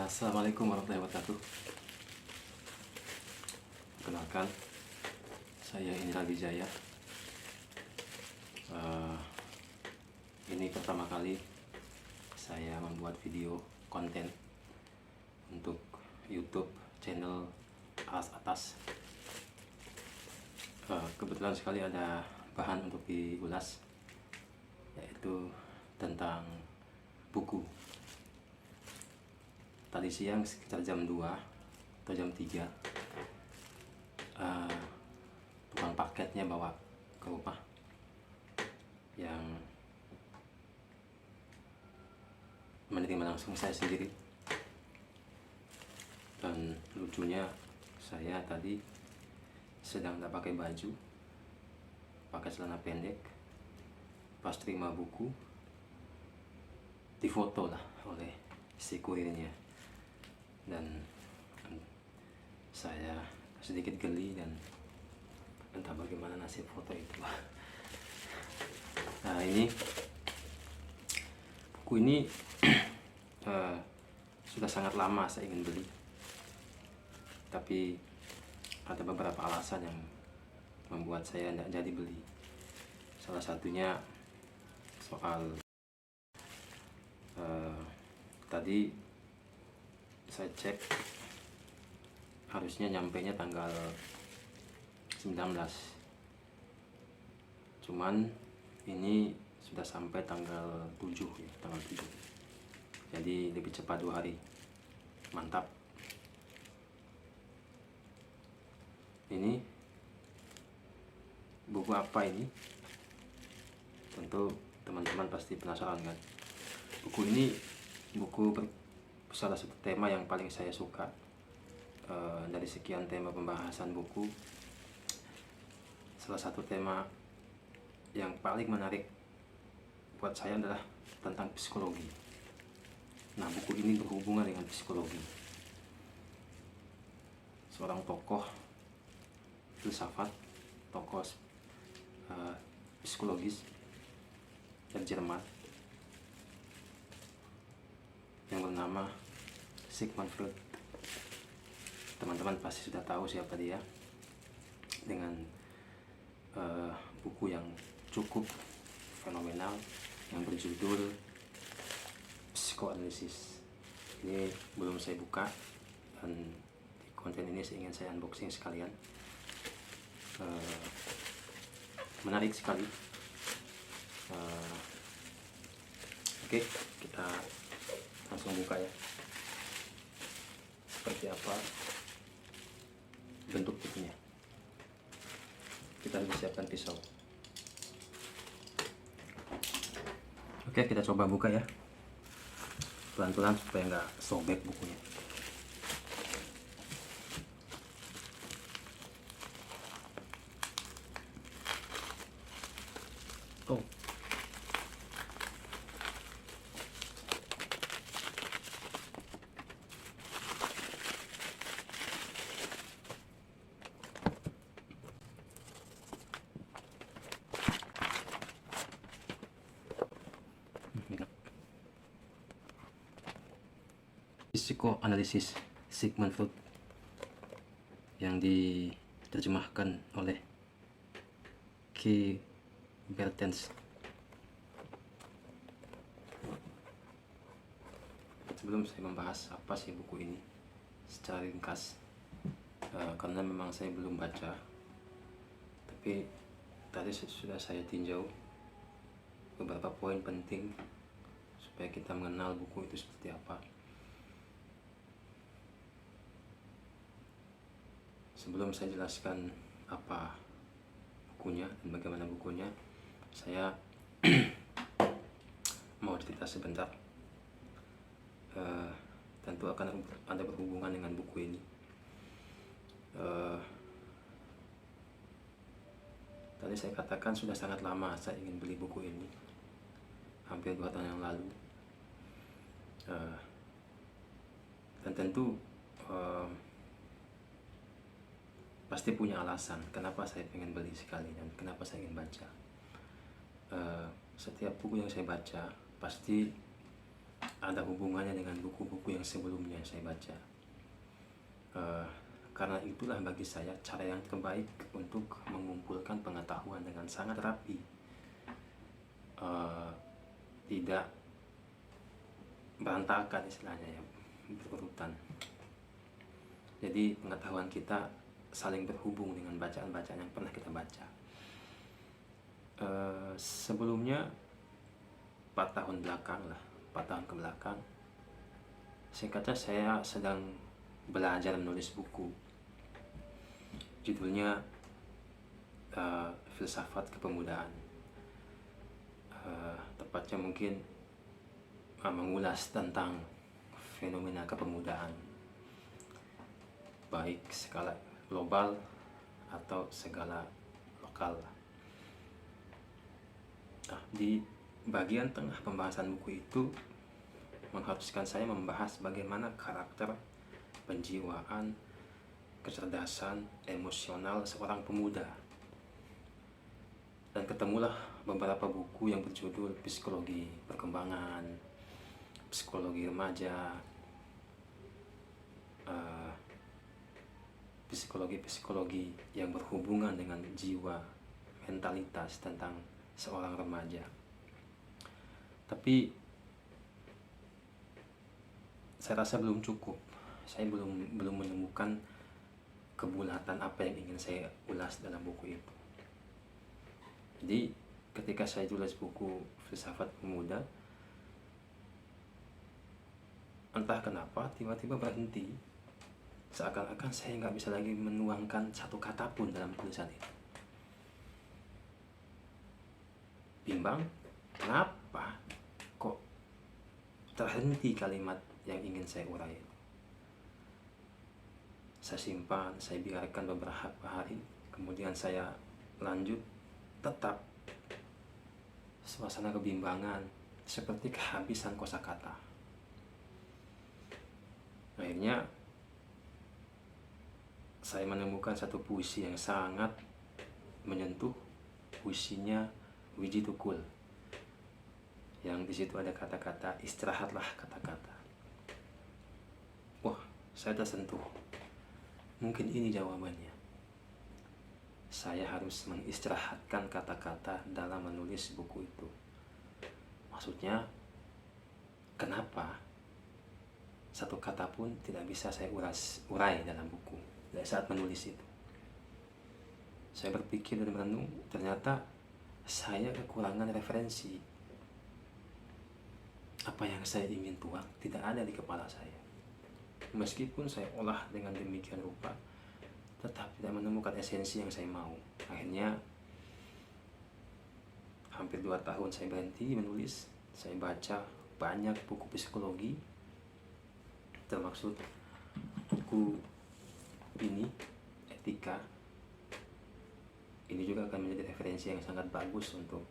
Assalamualaikum warahmatullahi wabarakatuh. Kenalkan, saya Indra Wijaya. Ini pertama kali saya membuat video konten untuk YouTube channel Alas Atas. Kebetulan sekali ada bahan untuk diulas, yaitu tentang buku. Tadi siang sekitar jam 2 atau jam 3 tukang paketnya bawa ke rumah yang menerima langsung saya sendiri. Dan lucunya, saya tadi sedang tidak pakai baju, pakai celana pendek. Pas terima buku, difoto lah oleh si kurirnya, dan saya sedikit geli dan entah bagaimana nasib foto itu. Nah, ini buku ini sudah sangat lama saya ingin beli, tapi ada beberapa alasan yang membuat saya tidak jadi beli. Salah satunya soal tadi saya cek, harusnya nyampainya tanggal 19, cuman ini sudah sampai tanggal 7 ya, tanggal 7. Jadi lebih cepat 2 hari. Mantap. Ini buku apa ini? Tentu teman-teman pasti penasaran kan. Buku ini salah satu tema yang paling saya suka. Dari sekian tema pembahasan buku, salah satu tema yang paling menarik buat saya adalah tentang psikologi. Nah, buku ini berhubungan dengan psikologi. Seorang tokoh filsafat, tokoh psikologis dari Jerman yang bernama Sigmund Freud. Teman-teman pasti sudah tahu siapa dia, dengan buku yang cukup fenomenal yang berjudul Psikoanalisis. Ini belum saya buka, dan di konten ini ingin saya unboxing sekalian. Menarik sekali. Oke, kita langsung buka ya. Seperti apa bentuk bukunya. Kita harus siapkan pisau. Oke, kita coba buka ya, pelan-pelan supaya nggak sobek bukunya. Oh, Psikoanalisis Sigmund Freud yang diterjemahkan oleh K. Bertens. Sebelum saya membahas apa sih buku ini secara ringkas, karena memang saya belum baca, tapi tadi sudah saya tinjau beberapa poin penting supaya kita mengenal buku itu seperti apa. Sebelum saya jelaskan apa bukunya dan bagaimana bukunya, saya mau cerita sebentar. Tentu akan ada berhubungan dengan buku ini. Tadi saya katakan sudah sangat lama saya ingin beli buku ini, hampir 2 tahun yang lalu. Dan tentu pasti punya alasan kenapa saya ingin beli sekali dan kenapa saya ingin baca. Setiap buku yang saya baca pasti ada hubungannya dengan buku-buku yang sebelumnya saya baca. Karena itulah bagi saya cara yang terbaik untuk mengumpulkan pengetahuan dengan sangat rapi, tidak berantakan istilahnya ya, berurutan. Jadi pengetahuan kita saling berhubung dengan bacaan-bacaan yang pernah kita baca. Sebelumnya 4 tahun ke belakang, singkatnya saya sedang belajar menulis buku. Judulnya Filsafat Kepemudaan. Tepatnya mungkin mengulas tentang fenomena kepemudaan, baik skala global atau skala lokal. Nah, di bagian tengah pembahasan buku itu mengharuskan saya membahas bagaimana karakter, penjiwaan, kecerdasan, emosional seorang pemuda. Dan ketemulah beberapa buku yang berjudul Psikologi Perkembangan, Psikologi Remaja, psikologi yang berhubungan dengan jiwa, mentalitas tentang seorang remaja. Tapi saya rasa belum cukup. Saya belum menemukan kebulatan apa yang ingin saya ulas dalam buku itu. Jadi ketika saya tulis buku Filsafat Pemuda, entah kenapa tiba-tiba berhenti, seakan-akan saya nggak bisa lagi menuangkan satu kata pun dalam tulisan itu. Bimbang, kenapa kok terhenti kalimat yang ingin saya urai itu. Saya simpan, saya biarkan beberapa hari, kemudian saya lanjut. Tetap suasana kebimbangan, seperti kehabisan kosakata. Akhirnya saya menemukan satu puisi yang sangat menyentuh, puisinya Wiji Tukul, yang di situ ada kata-kata istirahatlah kata-kata. Wah, saya tersentuh. Mungkin ini jawabannya. Saya harus mengistirahatkan kata-kata dalam menulis buku itu. Maksudnya, kenapa satu kata pun tidak bisa saya urai dalam buku dari saat menulis itu. Saya berpikir dan merenung, ternyata saya kekurangan referensi. Apa yang saya ingin tuang tidak ada di kepala saya. Meskipun saya olah dengan demikian rupa, tetap tidak menemukan esensi yang saya mau. Akhirnya hampir 2 tahun saya berhenti menulis. Saya baca banyak buku psikologi, termaksud buku ini, Etika. Ini juga akan menjadi referensi yang sangat bagus untuk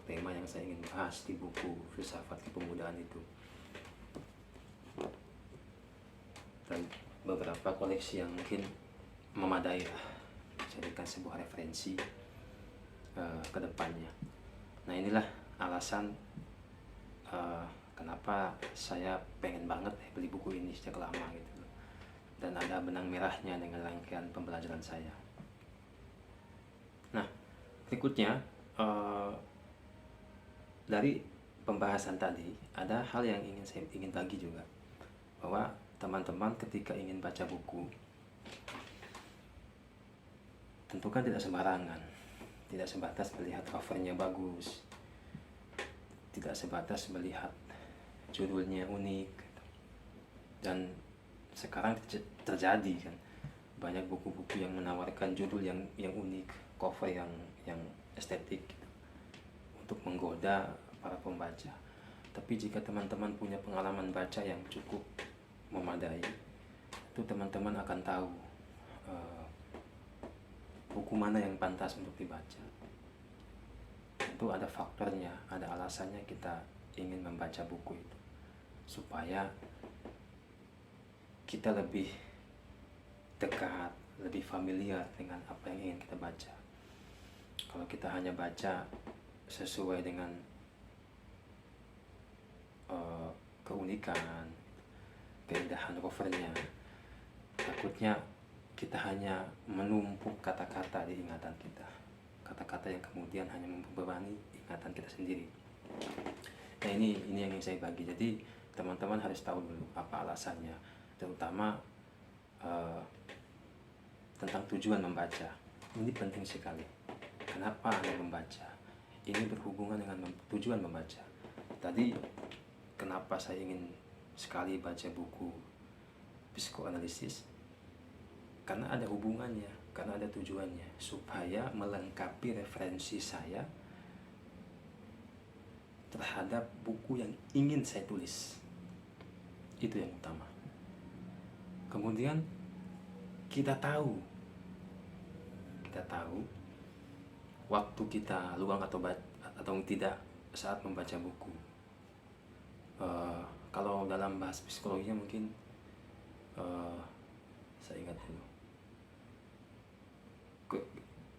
tema yang saya ingin bahas di buku Filsafat Kepemudaan itu. Dan beberapa koleksi yang mungkin memadai lah, jadikan sebuah referensi ke depannya. Nah, inilah alasan kenapa saya pengen banget beli buku ini sejak lama gitu. Dan ada benang merahnya dengan rangkaian pembelajaran saya. Nah, berikutnya dari pembahasan tadi ada hal yang saya ingin bagi juga, bahwa teman-teman ketika ingin baca buku, tentu kan tidak sembarangan, tidak sebatas melihat covernya bagus, tidak sebatas melihat judulnya unik. Dan sekarang terjadi kan banyak buku-buku yang menawarkan judul yang unik, cover yang estetik gitu, untuk menggoda para pembaca. Tapi jika teman-teman punya pengalaman baca yang cukup memadai, itu teman-teman akan tahu buku mana yang pantas untuk dibaca. Tentu ada faktornya, ada alasannya kita ingin membaca buku itu, supaya kita lebih dekat, lebih familiar dengan apa yang ingin kita baca. Kalau kita hanya baca sesuai dengan keunikan keunikan, keindahan covernya. Takutnya kita hanya menumpuk kata-kata di ingatan kita, kata-kata yang kemudian hanya membebani ingatan kita sendiri. Nah, ini yang ingin saya bagi. Jadi teman-teman harus tahu dulu apa alasannya, terutama tentang tujuan membaca. Ini penting sekali. Kenapa Anda membaca? Ini berhubungan dengan tujuan membaca. Tadi kenapa saya ingin sekali baca buku psikoanalisis? Karena ada hubungannya, karena ada tujuannya, supaya melengkapi referensi saya terhadap buku yang ingin saya tulis. Itu yang utama. Kemudian kita tahu waktu kita luang atau tidak saat membaca buku. Kalau dalam bahasa psikologinya mungkin saya ingat dulu,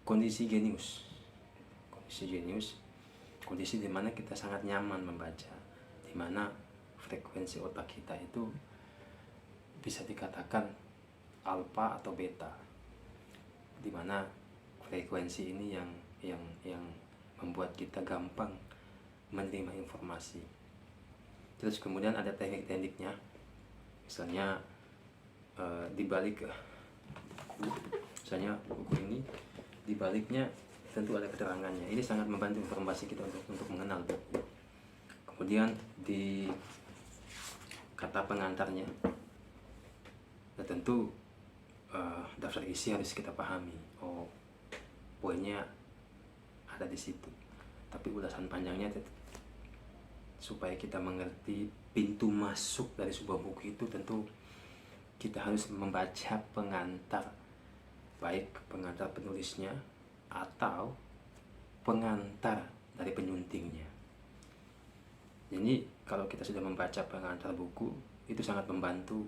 kondisi genius, kondisi di mana kita sangat nyaman membaca, di mana frekuensi otak kita itu bisa dikatakan alfa atau beta, di mana frekuensi ini yang membuat kita gampang menerima informasi. Terus kemudian ada teknik-tekniknya, misalnya buku ini dibaliknya tentu ada keterangannya. Ini sangat membantu informasi kita untuk mengenal buku. Kemudian di kata pengantarnya, nah tentu daftar isi harus kita pahami. Oh, poinnya ada di situ. Tapi ulasan panjangnya supaya kita mengerti pintu masuk dari sebuah buku itu, tentu kita harus membaca pengantar, baik pengantar penulisnya atau pengantar dari penyuntingnya. Jadi kalau kita sudah membaca pengantar buku, itu sangat membantu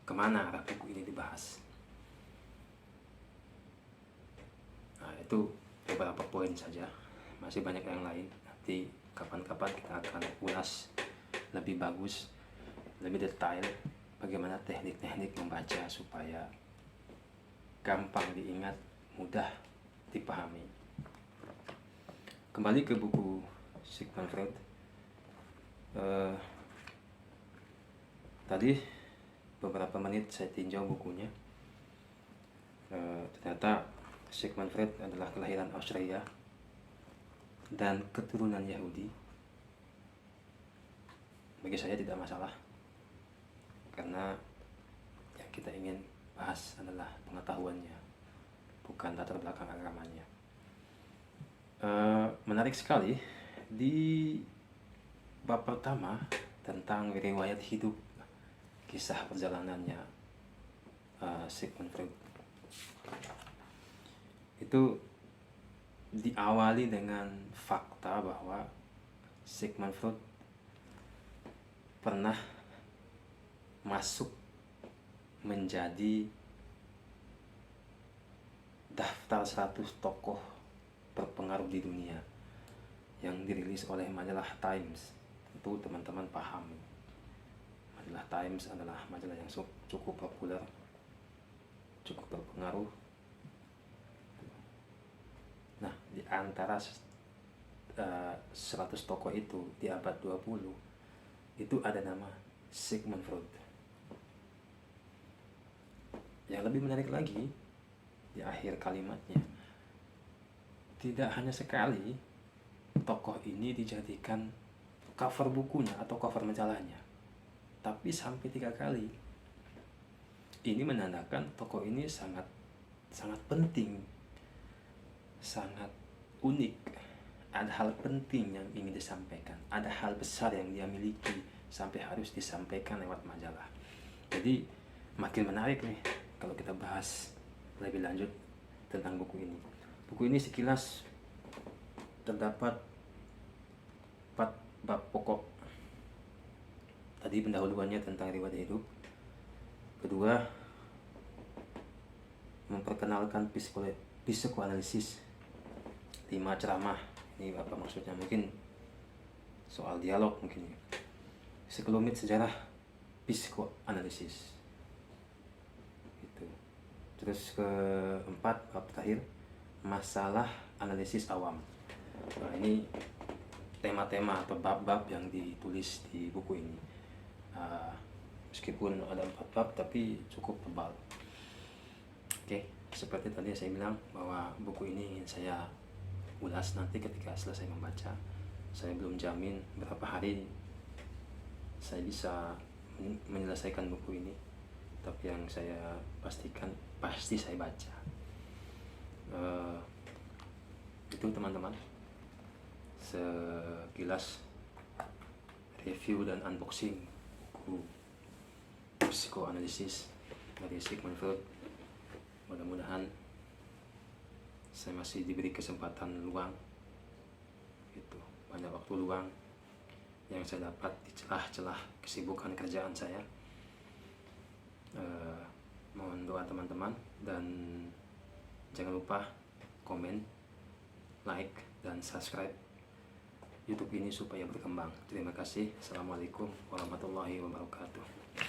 kemana arah buku ini dibahas. Nah, itu beberapa poin saja, masih banyak yang lain. Nanti kapan-kapan kita akan ulas lebih bagus, lebih detail bagaimana teknik-teknik membaca supaya gampang diingat, mudah dipahami. Kembali ke buku Sigmund Freud. Tadi beberapa menit saya tinjau bukunya. Ternyata Sigmund Freud adalah kelahiran Austria dan keturunan Yahudi. Bagi saya tidak masalah, karena yang kita ingin bahas adalah pengetahuannya, bukan latar belakang agamanya. Menarik sekali di bab pertama tentang riwayat hidup, kisah perjalanannya Sigmund Freud. Itu diawali dengan fakta bahwa Sigmund Freud pernah masuk menjadi daftar 100 tokoh berpengaruh di dunia yang dirilis oleh majalah Times. Tentu teman-teman paham, majalah Times adalah majalah yang cukup populer, cukup berpengaruh. Nah, di antara 100 tokoh itu di abad 20 itu ada nama Sigmund Freud. Yang lebih menarik lagi, di akhir kalimatnya, tidak hanya sekali tokoh ini dijadikan cover bukunya atau cover majalahnya, tapi sampai 3 kali. Ini menandakan tokoh ini sangat penting, sangat unik. Ada hal penting yang ingin disampaikan, ada hal besar yang dia miliki sampai harus disampaikan lewat majalah. Jadi makin menarik nih kalau kita bahas lebih lanjut tentang buku ini. Buku ini sekilas terdapat 4 bab pokok. Tadi pendahuluannya tentang riwayat hidup. Kedua, memperkenalkan psikoanalisis. 5 ceramah. Ini apa maksudnya? Mungkin soal dialog mungkin ya. Sekelumit sejarah psikoanalisis gitu. Terus keempat, bab terakhir, masalah analisis awam. Nah, ini tema-tema atau bab-bab yang ditulis di buku ini. Meskipun ada 4 bab tapi cukup tebal. Oke, seperti tadi saya bilang bahwa buku ini ingin saya ulas nanti ketika selesai membaca. Saya belum jamin berapa hari saya bisa menyelesaikan buku ini, tapi yang saya pastikan pasti saya baca. Itu teman-teman, sekilas review dan unboxing buku psikoanalisis dari Sigmund Freud. Mudah-mudahan saya masih diberi kesempatan luang, gitu, banyak waktu luang yang saya dapat di celah-celah kesibukan kerjaan saya. Mohon doa teman-teman, dan jangan lupa komen, like, dan subscribe YouTube ini supaya berkembang. Terima kasih. Assalamualaikum warahmatullahi wabarakatuh.